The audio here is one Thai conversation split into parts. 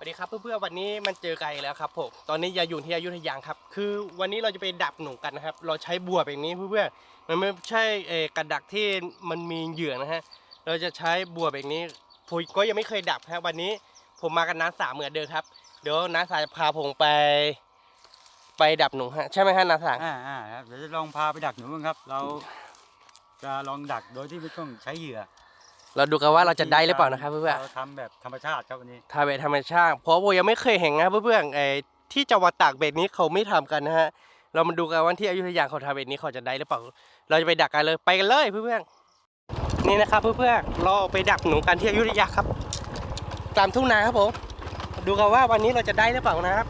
สวัสดีครับเพื่อนๆวันนี้มันเจอกันอีกแล้วครับผมตอนนี้อย่าอยู่ที่อยุธยาครับคือวันนี้เราจะไปดักหนูกันนะครับเราใช้บัวแบบนี้เพื่อนๆมันไม่ใช่กระดักที่มันมีเหยื่อนะฮะเราจะใช้บัวแบบนี้ผมก็ยังไม่เคยดักครับวันนี้ผมมากับน้าสาวเหมือนเดิมครับเดี๋ยวน้าสาวจะพาผมไปดักหนูฮะใช่ไหมฮะน้าสาวครับเดี๋ยวจะลองพาไปดักหนูกันครับเราจะลองดักโดยที่ไม่ต้องใช้เหยื่อเราดูกันว่าเราจะได้หรือเปล่านะครับเพื่อนเราทำแบบธรรมชาติครับวันนี้ๆทำแบบธรรมชาติเพราะผมยังไม่เคยเห็นนะเพื่อนๆที่จังหวัดตากแบบนี้เขาไม่ทำกันนะฮะเรามาดูกันว่าที่อยุธยาเขาทำแบบนี้เขาจะได้หรือเปล่าเราจะไปดักกันเลยไปกันเลยเพื่อนๆนี่นะครับเพื่อนๆเราไปดักหนูกันที่อยุธยาครับตามทุ่งนาครับผมดูกันว่าวันนี้เราจะได้หรือเปล่านะครับ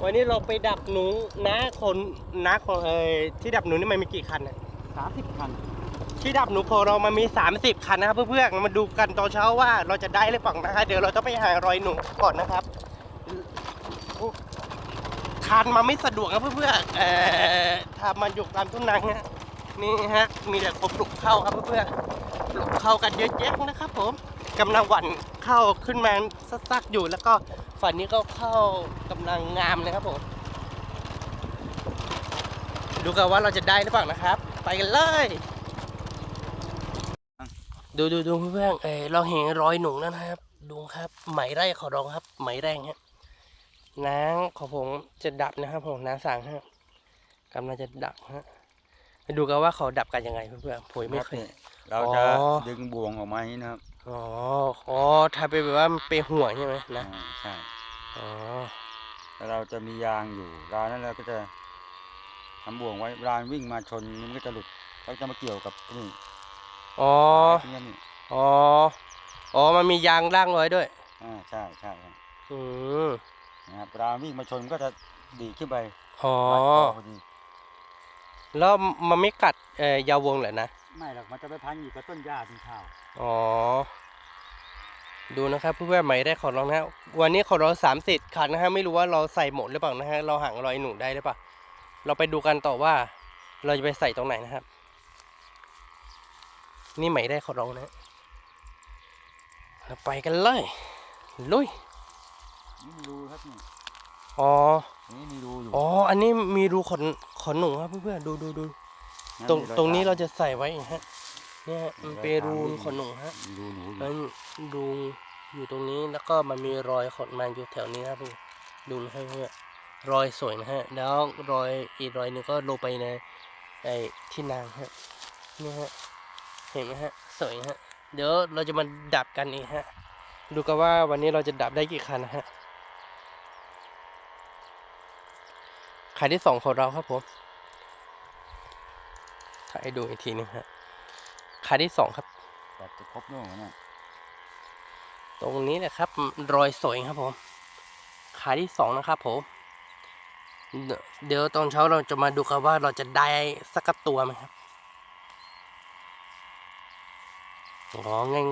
วันนี้เราไปดักหนูน้าของที่ดักหนูนี่มันมีกี่คันนะ30 คันที่ดับหนูของเรามันมี30คันนะครับเพื่อนๆมาดูกันตอนเช้าว่าเราจะได้หรือเปล่านะครับเดี๋ยวเราต้องไปหารอยหนูก่อนนะครับทานมาไม่สะดวกครับเพื่อนๆถ้ามันอยู่ตามทุ่งนาฮะนี่ฮะมีแต่คนปลูกข้าวครับเพื่อนๆปลูกข้าวกันเยอะแยะนะครับผมกำลังหว่านข้าวขึ้นมาซักๆอยู่แล้วก็ฝั่งนี้ก็ข้าวกำลังงามเลยครับผมดูกันว่าเราจะได้หรือเปล่านะครับไปกันเลยดูเพื่อนเราเห็นรอยหนูแล้วนะครับดูครับไหมไร่ขอร้องครับไหมแรงฮะน้างของผมจะดับนะครับผมน้าสั่งฮะกำลังจะดับฮะดูกันว่าเขาดับกันยังไงเพื่อนๆผมไม่เคยเราจะดึงบ่วงออกมาอย่างนี้นะครับอ๋อถ้าเป็นแบบว่าเป็นห่วงใช่ไหมนะใช่อ๋อแล้วเราจะมียางอยู่ราวนั้นเราก็จะทำบ่วงไว้ราววิ่งมาชนมันก็จะหลุดเขาจะมาเกี่ยวกับนี่อ๋ออ๋อมันมียางล่างไว้ด้วยใช่ครับอืมนะครับราววิ่งมาชนก็จะดีขึ้นไปอ๋อแล้วมันไม่กัดยาววงเหรอนะไม่หรอกมันจะไปพันอยู่กับต้นหญ้าที่ข้าวอ๋อดูนะครับเพื่อนๆใหม่ได้ขอร้องนะวันนี้ขอร้อง30คันนะฮะไม่รู้ว่าเราใส่หมดหรือเปล่านะฮะเราหางรอยหนูได้หรือเปล่าเราไปดูกันต่อว่าเราจะไปใส่ตรงไหนนะครับนี่ใหม่ได้ขอร้องนะเราไปกันเลยลุยนี่มีรูครับนี่อ๋อนี่มีรูอยู่อันนี้มีรูขนหนูครับเพื่อนๆดูตรงนี้เราจะใส่ไว้ฮะเนี่ยมันเป็นรูขนหนูฮะรูหนูแล้วรูอยู่ตรงนี้แล้วก็มันมีรอยขนมันอยู่แถวนี้ครับดูนะฮะรอยสวยนะฮะแล้วรอยอีกรอยนึงก็ลงไปในที่นางฮะนี่ฮะเห็นไหมฮะสวยฮะเดี๋ยวเราจะมาดับกันอีกฮะดูกันว่าวันนี้เราจะดับได้กี่คันนะฮะคันที่2ของเราครับผมถ่ายให้ดูอีกทีนึงฮะคันที่2ครับแบบจะครบโน่นนะตรงนี้นะครับรอยสวยครับผมขาที่2นะครับผมเดี๋ยวตอนเช้าเราจะมาดูกันว่าเราจะได้สักตัวไหมครับ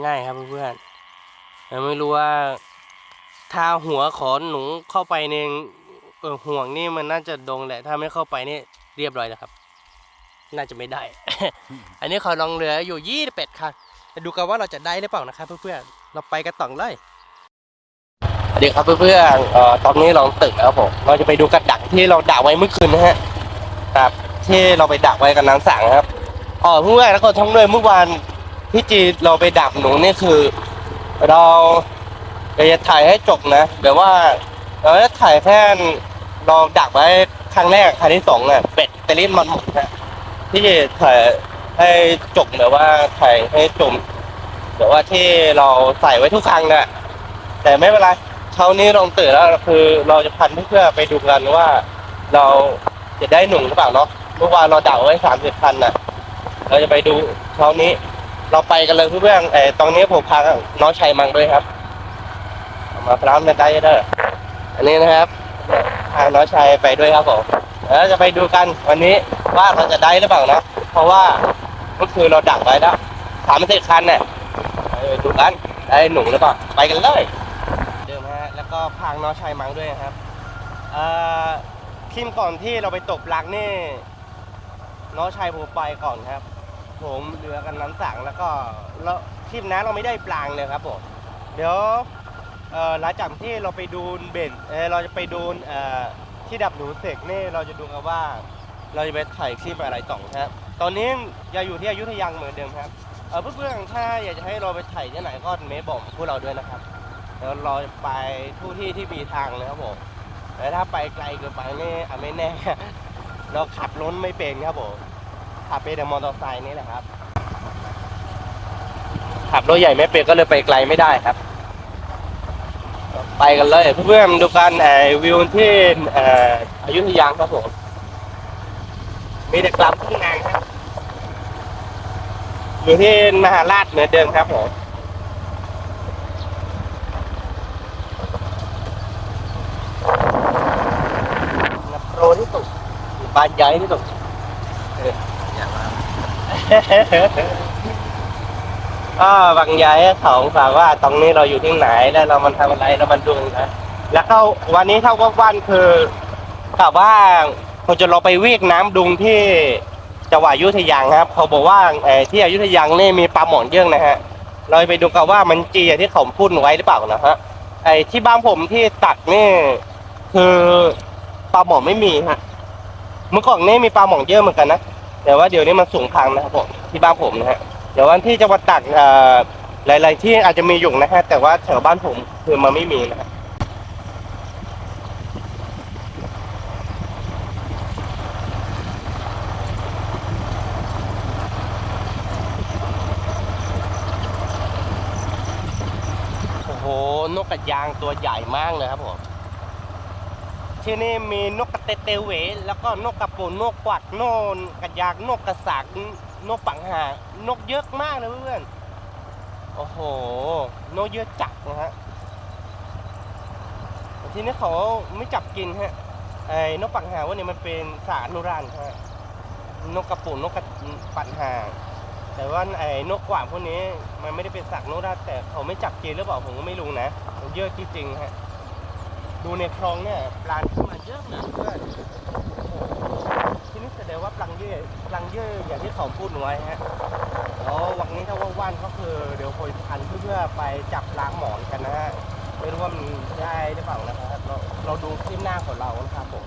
ง่ายๆครับเพื่อนๆไม่รู้ว่าถ้าหัวขอหนูเข้าไปในห่วงนี่มันน่าจะดงแหละถ้าไม่เข้าไปนี่เรียบร้อยแล้วครับน่าจะไม่ได้ อันนี้เขาลองเรืออยู่28คันดูกันว่าเราจะได้หรือเปล่านะครับเพื่อนๆเราไปกันต่อเลยสวัสดีครับเพื่อนๆตอนนี้เราตื่นแล้วผมเราจะไปดูกระดักที่เราดักไว้เมื่อคืนนะฮะครับที่เราไปดักไว้กับนางสั่งครับเพื่อนแล้วก็ทั้งเลยเมื่อวานที่จีเราไปดักหนูนี่คือเราจะถ่ายให้จบนะแบบว่าเราจะถ่ายแค่เราดักไว้ครั้งแรกครั้งที่2อ่ะเป็ดเตลิสมันหมดนะที่ถ่ายให้จบแบบว่าถ่ายให้จบแบบว่าที่เราใส่ไว้ทุกครั้งนะแต่ไม่เป็นไรเช้านี้ลองตื่นแล้วคือเราจะพันเพื่อไปดูกันว่าเราจะได้หนุ่มหรือเปล่าเนาะเมื่อวานเราดักไว้30คันน่ะเราจะไปดูเช้านี้เราไปกันเลยเพื่อนตอนนี้ผมพาน้องชัยมังด้วยครับมาพร้อมกันได้เด้ออันนี้นะครับพาน้องชัยไปด้วยครับผมแล้วจะไปดูกันวันนี้ว่าเราจะได้หรือเปล่านะเพราะว่าก็คือเราดักไว้แล้ว30คันเนี่ยไปดูกันได้หนุ่มหรือเปล่าไปกันเลยเดิมฮะแล้วก็พาน้องชัยมังด้วยครับทีมก่อนที่เราไปตกปลานี่น้องชัยผมไปก่อนครับผมเรือกันน้ำสั่งแล้วก็ทีมนั้นเราไม่ได้ปลางเลยครับผมเดี๋ยว หลังจากที่เราไปดูเบนเราจะไปดูที่ดับหนูเสกนี่เราจะดูกันว่าเราจะไปถ่ายคลิปอะไรต่อครับตอนนี้ยังอยู่ที่อยุธยาเหมือนเดิมครับเพื่อนๆถ้าอยากจะให้เราไปถ่ายที่ไหนก็เมย์บอกพวกเราด้วยนะครับแล้วเราจะไปทุกที่ที่มีทางเลยครับผมแต่ถ้าไปไกลเกินไปนี่ไม่แน่ เราขับรถไม่เป็นครับผมขับเป็นแต่มอเตอร์ไซค์นี่แหละครับขับรถใหญ่ไม่เป็นก็เลยไปไกลไม่ได้ครับไปกันเลยเพื่อนๆดูกันวิวที่อยุธยาครับผมมีแต่กลับทุ่งนาครับอยู่ที่มหาราชเหมือนเดิมครับผมนับโปรที่สุดบานใหญ่ที่สุดก็บางย้ายเขาฝากว่าตรงนี้เราอยู่ที่ไหนแล้วเรามันทำอะไรเรามันดูนะแล้วก็วันนี้เท่ากับวันคือกับว่าเราจะเราไปวิ่งน้ำดุงที่จังหวัดอยุธยาครับเขาบอกว่าที่อยุธยานี่มีปลาหมอนเยอะนะฮะเราไปดูกันว่ามันจีที่เขาพูดไว้หรือเปล่านะฮะที่บ้านผมที่ตักนี่คือปลาหมอนไม่มีฮะเมื่อก่อนนี่มีปลาหมอนเยอะเหมือนกันนะแต่ว่าเดี๋ยวนี้มันสูงพังนะครับผมที่บ้านผมนะฮะเดี๋ยววันที่จังหวัดตากหลายๆที่อาจจะมีอยู่นะฮะแต่ว่าแถวบ้านผมคือมันไม่มีนะฮะโอ้โหนกกระยางตัวใหญ่มากเลยครับผมที่นี่มีนกกระเตเตเหวแล้วก็นกกระปูนกกวักนกกระยางนกกระสากนกปังหานกเยอะมากเลยเพื่อนโอ้โหนกเยอะจัดนะฮะทีนี้เขาไม่จับกินฮะนกปังหาว่าเนี่ยมันเป็นสารอนุรักษ์ฮะนกกระปูนกกระปังหาแต่ว่านกกว่างพวกนี้มันไม่ได้เป็นสัตว์อนุรักษ์แต่เขาไม่จับกินหรือเปล่าผมก็ไม่รู้นะมันเยอะจริงๆฮะดูในคลองเนี่ยปลาขึ้นมาเยอะนะเพื่อนทีนี้แสดงว่าปลังเยอะอย่างที่เขาพูดไว้ฮะแล้ววันนี้ถ้าว่างๆก็คือเดี๋ยวคุยพันเพื่อไปจับปลาหมอนกันนะฮะไม่รู้ว่ามันได้หรือเปล่านะครับเราดูคลิปหน้าของเรานะครับผม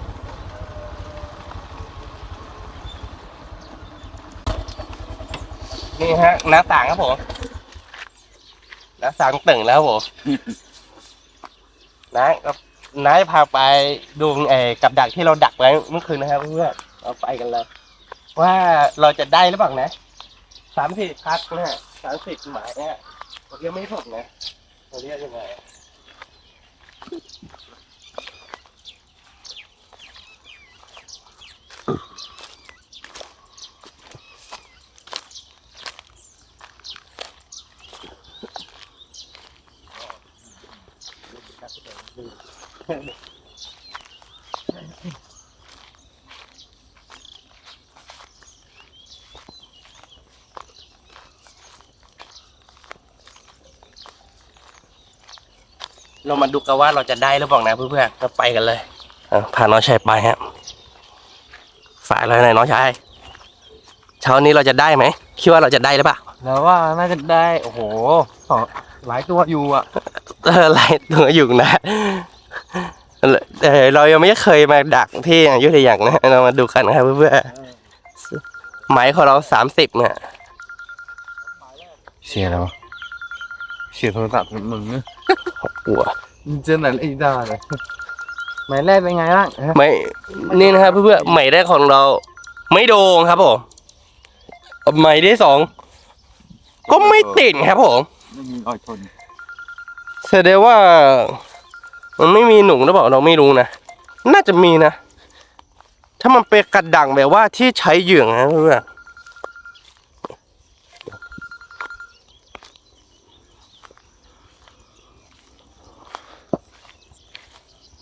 นี่ฮะน้าต่างครับผมน้าต่างตึงแล้วครับผม น้าจะพาไปดูกับดักที่เราดักไว้เมื่อคืนนะครับเพื่อนเราไปกันเลยว่าเราจะได้หรือเปล่านะ30 พักนะ30 หมายเนี่ยผมยังไม่ถูกนะเราเรียกยังไงเรามาดูกันว่าเราจะได้หรือเปล่านะเพื่อนๆก็ไปกันเลยพาน้องชายไปฮะฝากอะไรหน่อยน้องชายเช้านี้เราจะได้ไหมคิดว่าเราจะได้หรือเปล่า แล้วว่าน่าจะได้โอ้โหหลายตัวอยู่อ่ะ หลายตัวอยู่นะเรายังไม่เคยมาดักที่อยุธยานะเรามาดูกันนะครับเพื่อนๆหมายของเรา30เนี่ย เสียแล้วเสียโทรศัพท์มึงเนี่ย หัว เจอไหนไอ้ด้าเลยหมายแรกเป็นไงบ้าง ไม่นี่นะครับเพื่อนๆหมายแรกของเราไม่โดงครับผมหมายที่2ก็ไม่ติดครับผม ไม่มีรอยชน แสดงว่ามันไม่มีหนูหรือเปล่าเราไม่รู้นะน่าจะมีนะถ้ามันเป็นกระดังแบบว่าที่ใช้เหยื่อนะเพื่อน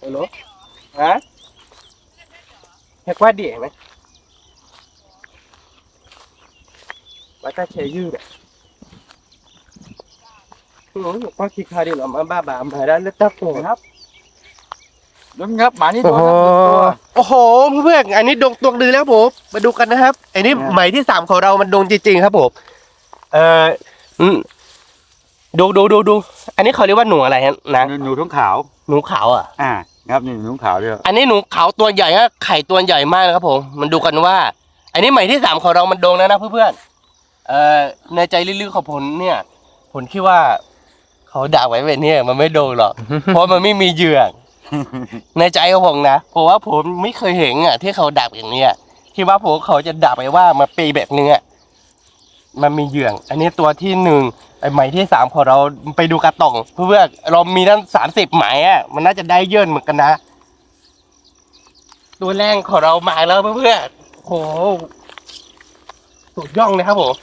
ฮัลโหลฮะเรียกว่าเดี่ยไหมว่าถ้าใช้ยืดอ่ะก็คิดค่าดีหรอมาบ้าบามาได้แล้วตับผมครับ ลุงครับหมานี่ โอ้ ตัว โห นะตัว โอ้โหเพื่อนอันนี้ดงตัวดือแล้วผมมาดูกันนะครับอันนี้หมายที่3ของเรามันดงจริงๆครับผมอืม ดูอันนี้เขาเรียกว่าหนูอะไรฮะนะ หนูท้องขาว หนูขาวอ่ะ ครับนี่หนูขาวด้วย อันนี้หนูขาวตัวใหญ่ฮะไข่ตัวใหญ่มากนะครับผมมันดูกันว่า อันนี้ใหม่ที่3ของเรามันโดงแล้วนะเพื่อนๆในใจลึกๆของผมเนี่ยผมคิดว่าเขาดักไว้แบบนี้มันไม่โดงหรอก เพราะมันไม่มีเหยื่อ ในใจของผมนะเพราะว่าผมไม่เคยเห็นอ่ะที่เขาดักอย่างเนี้ยคิดว่าผมเขาจะดักไปว่ามาปีแบบเนี้ยมันมีเหยื่ออันนี้ตัวที่1ไอ้ไหมที่3ของเราไปดูกระต่องเพื่อนๆเรามีตั้ง30ไหมอ่ะมันน่าจะได้เยอะเหมือนกันนะตัวแรกของเรามาแล้วเพื่อนๆโหสุดย่องเลยครับผม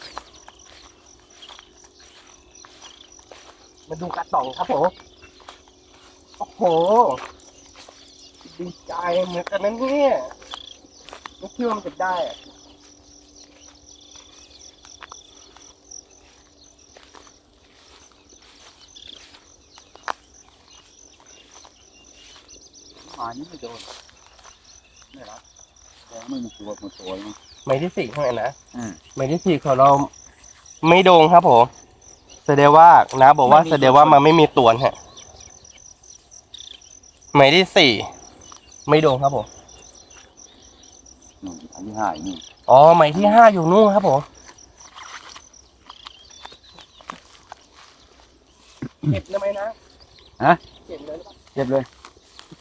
มาดูกระต่องครับผมโอ้โหดีใจเหมือนกันนะเนี่ยไม่คิดว่ามันจะได้อะ หมานี่ไม่โดนไม่รับแต่ไม่มีตัวหมดตัวเลย ไม้ที่4เท่านั้นนะ อืม ไม้ที่4ของเราไม่โดงครับผมแสดงว่านะบอกว่า ไม่มี แสดงว่ามันไม่มีตัวฮะไม้ที่4ไม่โดงครับผม อันที่ห้านี่ อ๋อไม้ที่5อยู่นู่นครับผมเก็บได้ไหมนะเก็บเลยหรือเปล่า เจ็บเลย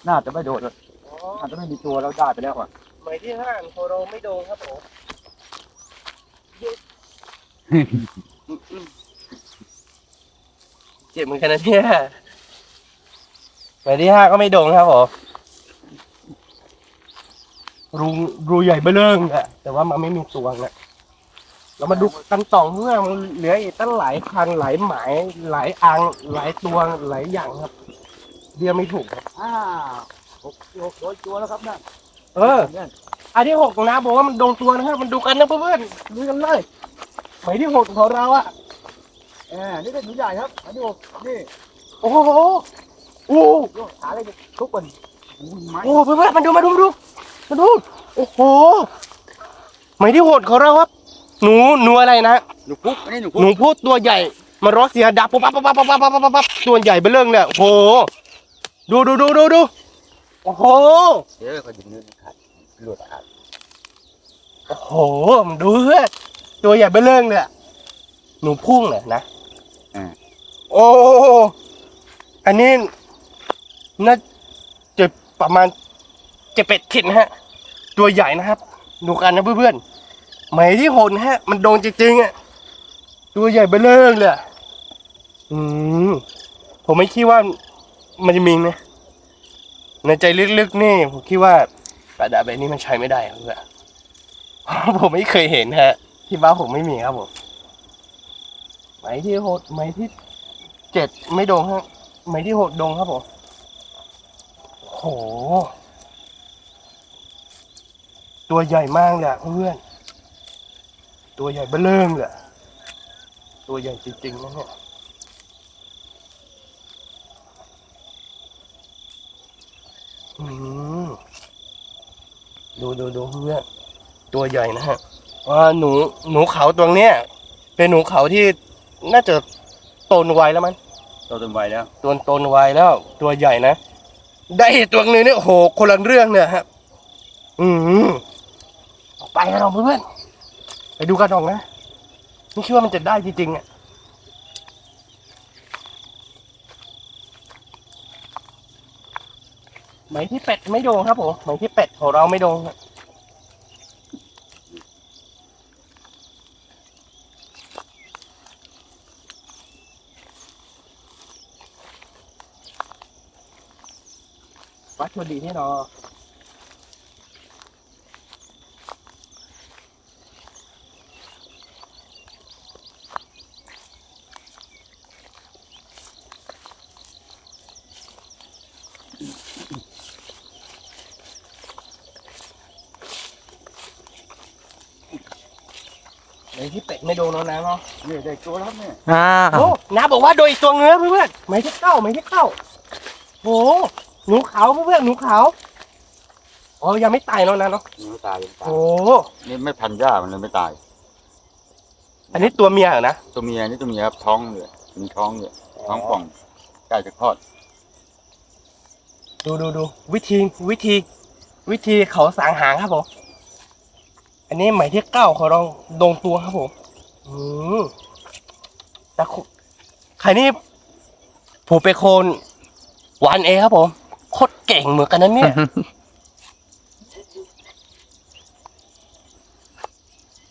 น่าจะไม่โดนเลย อ๋อ น่าจะไม่มีตัวแล้วได้ไปแล้วอ่ะ ไม้ที่5ของเราไม่โดงครับผมเจ็บเหมือนกันนะเนี่ยไม้ที่5ก็ไม่โดงครับผมรูใหญ่เบ้อเริ่งอะแต่ว่ามันไม่มีตัวนะเรามาดูกันต่อเพื่อมันเหลืออีกตั้งหลายพันหลายหมายหลายอังหลายตัวหลายอย่างครับเดียวไม่ถูกครับ ตัวแล้วครับนั่น อันที่6นะบอกว่ามันโดนตัวนะครับมันดูกันนะเพื่อนๆดูกันเลยหมายที่6ของเราอะ นี่เป็นหนูใหญ่ครับ อันที่หกนี่ โอ้โหโอ้ หาอะไรทุกคนไม้ โหเพื่อนๆมันดูโอ้โหหมายที่6ของเราครับหนูอะไรนะ หนูพุกอันนี้หนูพุ หนู ก พูดตัวใหญ่มารอเสียดับปั๊บปั๊บปั๊บปั๊บปั๊บปั๊บปั๊บตัวใหญ่เบ้อเริ่งเลยโอ้โหดูโอ้โห เดี๋ยวเขาดึงเนื้อขาดหลุดขาด โอ้โหมันดูเพื่อนตัวใหญ่เบ้อเริ่งเลยอะหนูพุ่งเลยนะโอ้อันนี้น่าจะประมาณ7-8 ขีดนะฮะตัวใหญ่นะครับดูกันนะเพื่อนๆไหมที่6นะฮะมันโดนจริงๆอ่ะตัวใหญ่เบ้อเริ่งเลยอะผมไม่คิดว่ามันจะมีนะในใจลึกๆนี่ผมคิดว่ากระดาษแบบนี้มันใช้ไม่ได้ครับเพื่อน ผมไม่เคยเห็นฮะที่บ้านผมไม่มีครับผมไหมที่6ไหมที่7ไม่โดงฮะไหมที่6โดงครับผมโหตัวใหญ่มากเลยอะเพื่อนตัวใหญ่เบ้อเริ่มเลยอะตัวใหญ่จริงๆนะเนี่ยดูเพื่อนตัวใหญ่นะฮะหนูเขาตัวเนี้ยเป็นหนูเขาที่น่าจะโตนไวแล้วมั้ง โตเต็มวัยแล้ว ตัวโตนไวแล้วตัวใหญ่นะได้ตัวนึงเนี่ยโอ้โหคนละเรื่องเนี่ยครับไปกันเราเพื่อนไปดูกันหน่อยนะไม่คิดว่ามันจะได้จริงๆอ่ะไหมที่เป็ดไม่โดนครับผมไหมที่เป็ดของเราไม่โดนครับวัตถุดิบที่เราไหมที่เป็ดไม่โดนแล้วนะเนาะ นี่ได้ตัวแล้วครับเนี่ย โอ้น้าบอกว่าโดนอีกตัวเงื้อเพื่อนๆไหมที่เข้าโอ้หนูขาวเพื่อนๆหนูขาวอ๋อยังไม่ตายแล้วนะเนาะ ยังไม่ตายยังตาย โอ้ นี่ไม่พันหญ้ามันเลยไม่ตาย อันนี้ตัวเมียเหรอนะ ตัวเมียนี่ตัวเมียครับท้องเลย มีท้องด้วยท้องป่องใกล้จะคลอด ดูวิธีเขาสางหางครับผมอันนี้หมายที่9เขาลองดงตัวครับผมแต่ใครนี่ผมเป็นคนหวานเอครับผมโคตรเก่งเหมือนกันนั้นเนี่ย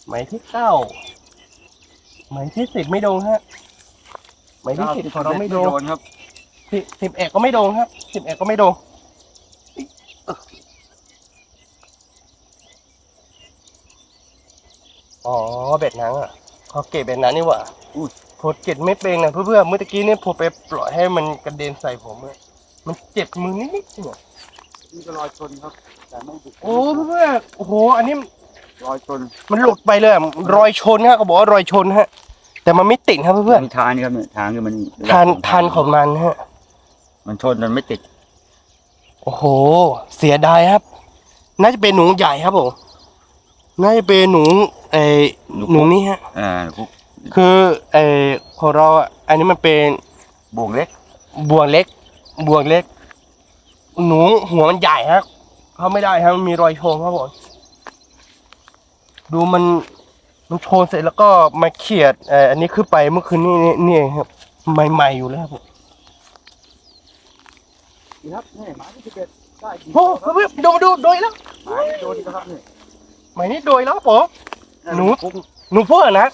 หมายที่9หมายที่10ไม่โดนฮะหมายที่10ของเราไม่โดน ครับ 11ก็ไม่โดนครับ11ก็ไม่โดนอ๋อเบ็ดหนังอ่ะเขาเก็บเบ็ดหนังนี่หว่าผมเก็บไม่เป็นนะเพื่อนๆเมื่อกี้เนี่ยผมไปปล่อยให้มันกระเด็นใส่ผมอะมันเจ็บมือนิดๆเนี่ย นี่ก็รอยชนครับแต่ไม่บุก โอ้เพื่อนๆโอ้โหอันนี้ รอยชน มันหลุดไปเลยอะรอยชนฮะเขาบอกว่ารอยชนฮะแต่มันไม่ติดครับเพื่อน มีทางนี่ครับเนี่ยทางคือมัน ๆทานของมันฮะ มันชนมันไม่ติด โอ้โหเสียดายครับ น่าจะเป็นหนูใหญ่ครับผมน่าจะเป็นหนูหนูนี่ฮะ คุก คือของเราอ่ะอันนี้มันเป็น บ่วงเล็ก บวงเล็กหนูหัวมันใหญ่ครับเขาไม่ได้ครับมันมีรอยโชนครับผมดูมันโชนเสร็จแล้วก็มาเขียดอันนี้ขึ้นไปเมื่อคืนนี่เองครับใหม่ๆอยู่แล้วครับผม นี่ครับนี่หมาที่11ได้จริง โอ้เพื่อนๆดูโดยแล้ว หมาที่โดนนะครับนี่ หมายนี้โดยแล้วครับผมหนูพูดนะ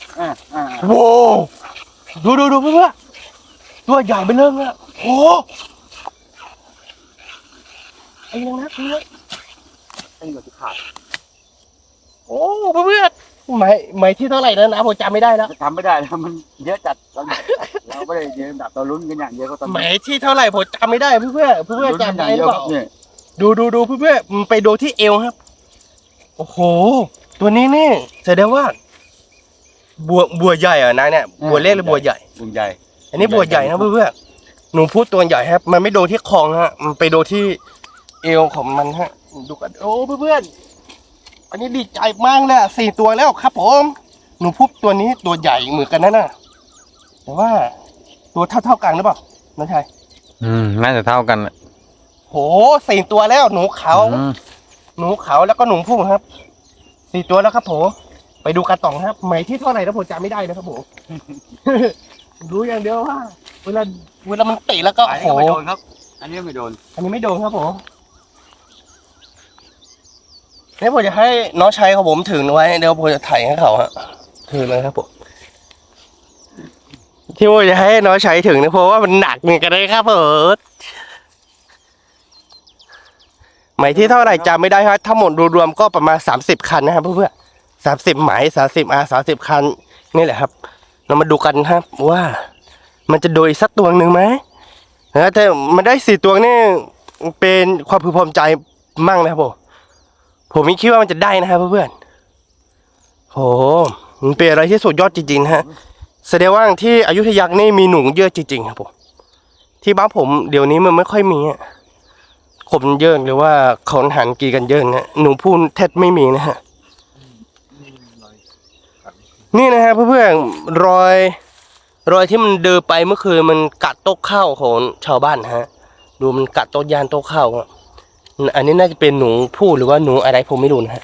โว้ดูเพื่อนๆตัวใหญ่ไปเริ่มแล้วโอ้ไอ้ยังนะเพื่อน ไอ้หัวที่ขาด โอ้เพื่อนๆหมายที่เท่าไหร่แล้วนะผมจำไม่ได้แล้ว ทำไม่ได้แล้วมันเยอะจัดเราไม่ได้เยอะแบบเราลุ้นกันอย่างเดียวก็ตอน หมายที่เท่าไหร่ผมจำไม่ได้เพื่อนๆจำได้หรือเปล่า เนี่ย ดูเพื่อนๆมันไปดูที่เอวครับโอ้โหตัวนี้นี่แสดงว่าบัวใหญ่เหรอนะเนี่ยบัวเล็กหรือบัวใหญ่ บุญใหญ่ อันนี้บัวใหญ่นะเพื่อนๆหนูพูดตัวใหญ่ครับ มันไม่โดนที่คองฮะ มันไปโดนที่เอวของมันฮะ ดูกัน โอ้เพื่อนๆ อันนี้ดีใจมากเลย4 ตัวแล้วครับผม หนูพูดตัวนี้ตัวใหญ่เหมือนกันนะแต่ว่าตัวเท่ากันหรือเปล่าน้องชาย น่าจะเท่ากันอะ โห4 ตัวแล้ว หนูขาว อืม หนูขาวแล้วก็หนูพุ่งครับ4 ตัวแล้วครับผมไปดูกันต่อครับหมายที่เท่าไหร่แล้วผมจำไม่ได้นะครับผม รู้อย่างเดียวว่า เวลามันติแล้วก็ อัน โอ้ นี้ โห ไม่โดนครับ อันนี้ไม่โดน อันนี้ไม่โดนครับผมนี่ผมจะให้น้องชายของผมถือไว้เดี๋ยวผมจะถ่ายให้เขาฮะถือเลยครับผมที่ผมจะให้น้องชายถึงนะเพราะว่ามันหนักเหมือนกันเลยครับผมหมายที่เท่าไหร่จำไม่ได้ครับทั้งหมดรวมๆก็ประมาณ30 คันนะครับเพื่อนๆ30 หมาย30 คันนี่แหละครับ เรามาดูกันครับว่า มันจะโดยสักตัวหนึ่งไหมแต่มันได้4 ตัวนี่เป็นความพึงพอใจมั่งนะครับผมไม่คิดว่ามันจะได้นะครับเพื่อนๆโหมันเป็นอะไรที่สุดยอดจริงๆนะฮะแสดงว่าที่อยุธยานี่มีหนูเยอะจริงๆครับผมที่บ้านผมเดี๋ยวนี้มันไม่ค่อยมีขมเยอะหรือว่าเขาหันกีกันเยอะนะหนูพูดแทบไม่มีนะฮะนี่นะฮะเพื่อนๆรอยที่มันเดินไปเมื่อคืนมันกัดโต๊ะข้าวของชาวบ้านฮะดูมันกัดโต๊ะยานโต๊ะข้าวอันนี้น่าจะเป็นหนูผู้หรือว่าหนูอะไรผมไม่รู้นะฮะ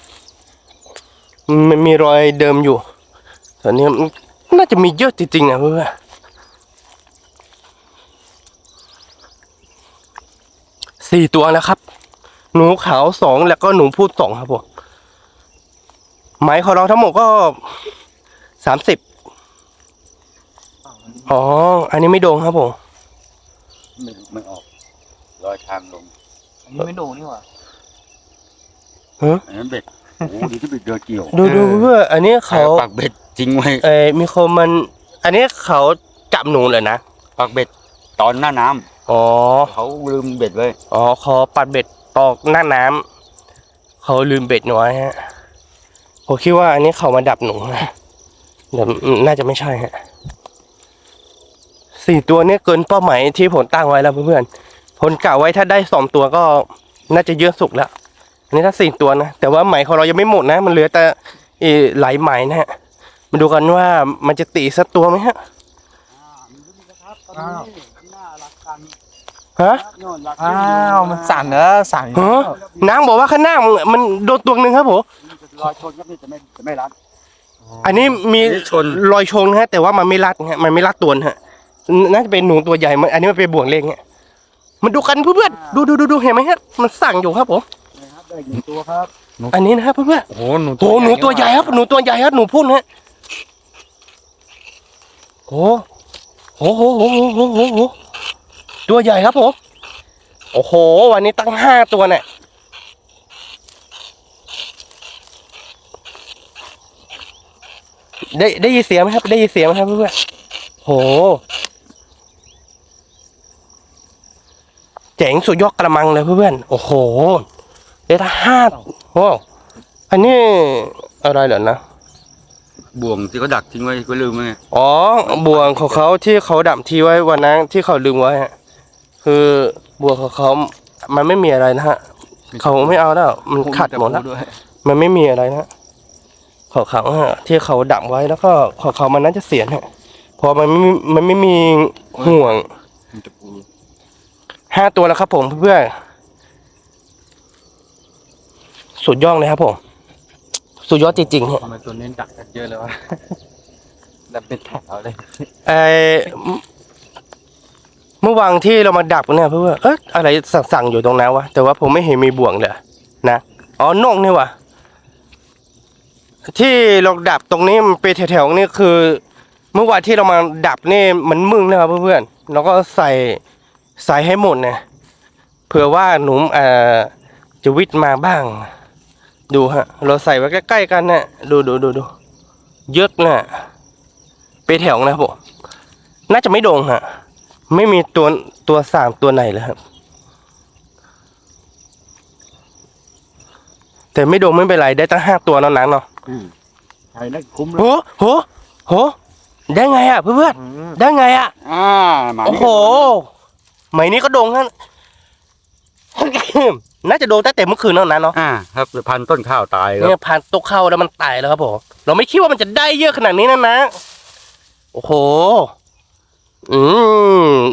มันมีรอยเดิมอยู่ตอนนี้น่าจะมีเยอะจริงๆนะเพื่อน4 ตัวแล้วครับหนูขาว2แล้วก็หนูพูด2ครับผมหมายของเราทั้งหมดก็30อ๋ออันนี้ไม่โดนครับผม ไม่ออก รอยทางลง อันนี้ไม่โดนนี่หว่า อันนั้นเบ็ด โอ้โหดูที่เบ็ดเดือเกี่ยว ดูเพื่ออันนี้เขา ปักเบ็ดทิ้งไว้ มีคนมัน อันนี้เขาจับหนูเลยนะ ปักเบ็ดตอนหน้าน้ำ อ๋อ เขาลืมเบ็ดไว้ อ๋อเขาปัดเบ็ดตอกหน้าน้ำเขาลืมเบ็ดไว้ฮะผมคิดว่าอันนี้เขามาดับหนูนะเดี๋ยวน่าจะไม่ใช่ฮะ4 ตัวเนี่ยเกินเป้าหมายที่ผมตั้งไว้แล้วเพื่อนๆผมกะไว้ถ้าได้2 ตัวก็น่าจะเยอะสุดแล้วอันนี้ถ้า4 ตัวนะแต่ว่าไหมของเรายังไม่หมดนะ มันเหลือแต่หลายไหมนะฮะมาดูกันว่ามันจะตีสักตัวไหมฮะ อ้าวที่หน้าหลักกัน ฮะ โน่นหลัก อ้าวมันสั่นเหรอสั่น ฮะนางบอกว่าข้างหน้ามันโดนตัวหนึ่งครับผม รอยชนครับนี่จะไม่รัด อันนี้มี อันนี้ชน รอยชนฮะแต่ว่ามันไม่รัดฮะมันไม่รัดตัวนะฮะน่าจะเป็นหนูตัวใหญ่มันอันนี้มันเป็นบ่วงเล็กฮะมันดูกันเพื่อนๆดูเห็นไหมฮะมันสั่งอยู่ครับผม นะครับได้1ตัวครับ อันนี้นะครับเพื่อน โอ้โหหนู ๆโอ้หนูตัวใหญ่ครับหนูตัวใหญ่ครับหนูพุ่นฮะโอ้โหตัวใหญ่ครับผมโอ้โหวันนี้ตั้ง5 ตัวเนี่ยได้ยินเสียงไหมครับได้ยินเสียงไหมครับเพื่อนๆโหเจ๋งสุดยอดกระมังเลยเพื่อนๆโอ้โหได้ตั้ง5โอ้อันนี้อะไรเหรอนะ บ่วงที่เขาดักทิ้งไว้ก็ลืมไง อ๋อบ่วงของเขาที่เขาดับทีไว้วันนั้นที่เขาลืมไว้ฮะคือบ่วงของเขามันไม่มีอะไรนะฮะเขาไม่เอาแล้วมันขัดหมดแล้ว ด้วย มันไม่มีอะไรนะของเขาฮะที่เขาดับไว้แล้วก็ของเขามันน่าจะเสียฮะเพราะมันไม่มีห่วง5 ตัวแล้วครับผมเพื่อนสุดยอดเลยครับผมสุดยอดจริงๆฮะ ทำไมตัวนี้ดักกันเยอะเลยวะดับเป็นแถวเลย ไอเมื่อวานที่เรามาดับกันเนี่ยเพื่อนอะไรสั่งอยู่ตรงนั้นวะแต่ว่าผมไม่เห็นมีบ่วงเลยนะอ๋อนกนี่วะที่เราดับตรงนี้มันเป็นแถวๆนี่คือ เมื่อวานที่เรามาดับนี่มันมึงนะครับเพื่อนๆเราก็ใส่ให้หมดนะเผื่อว่าหนุ่มจะวิทย์มาบ้าง ดูฮะเราใส่ไว้ใกล้ๆกันนะดูเยอะนะเป็นแถวนะครับผมน่าจะไม่โดงฮะไม่มีตัว3 ตัวไหนเลยครับแต่ไม่โดงไม่เป็นไรได้ตั้ง5 ตัวแล้วนะเนาะ ใช่นะคุ้มเลย โหได้ไงอ่ะเพื่อนๆได้ไงอ่ะ หมา โอ้โหไหมนี้ก็โดงฮะ น่าจะโดนตั้งแต่เมื่อคืนแล้วนะเนาะ ครับพันต้นข้าวตายครับ เนี่ยผ่านตกเข้าแล้วมันตายแล้วครับผมเราไม่คิดว่ามันจะได้เยอะขนาดนี้นะโอ้โห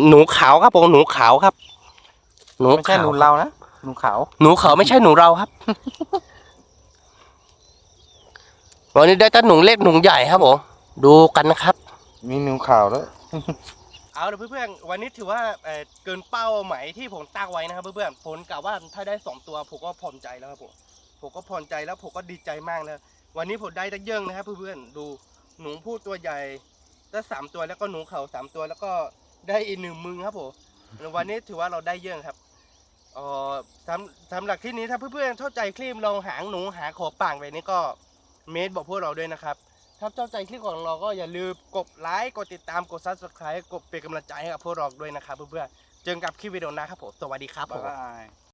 หนูขาวครับผมหนูขาวครับหนู ไม่ใช่ ขาว หนูเรานะหนูขาว หนูขาวไม่ใช่หนูเราครับ วันนี้ได้แต่หนูเล็กหนูใหญ่ครับผมดูกันนะครับ มีหนูขาวแล้วย เอาเดี๋ยวเพื่อนๆวันนี้ถือว่าเกินเป้าหมายที่ผมตั้งไว้นะครับเพื่อนๆผลกะว่าถ้าได้2 ตัวผมก็พอใจแล้วครับผมก็พอใจแล้วผมก็ดีใจมากแล้ววันนี้ผมได้ตั้งเยอะนะครับเพื่อนๆดูหนูผู้ตัวใหญ่ได้3 ตัวแล้วก็หนูเขา3 ตัวแล้วก็ได้อีก1 มือครับผมวันนี้ถือว่าเราได้เยอะครับสำหรับที่นี้ถ้าเพื่อนๆเข้าใจคลิปลองหางหนูหาขอป่างไปนี้ก็เมสบอกพวกเราด้วยนะครับถ้าเข้าใจคลิปของเราก็อย่าลืมกดไลค์กดติดตามกด Subscribe กดเป็นกำลังใจให้กับพวกเราด้วยนะครับเพื่อนๆเจอกันกับคลิปวิดีโอหน้าครับผมสวัสดีครับผม บ๊ายบาย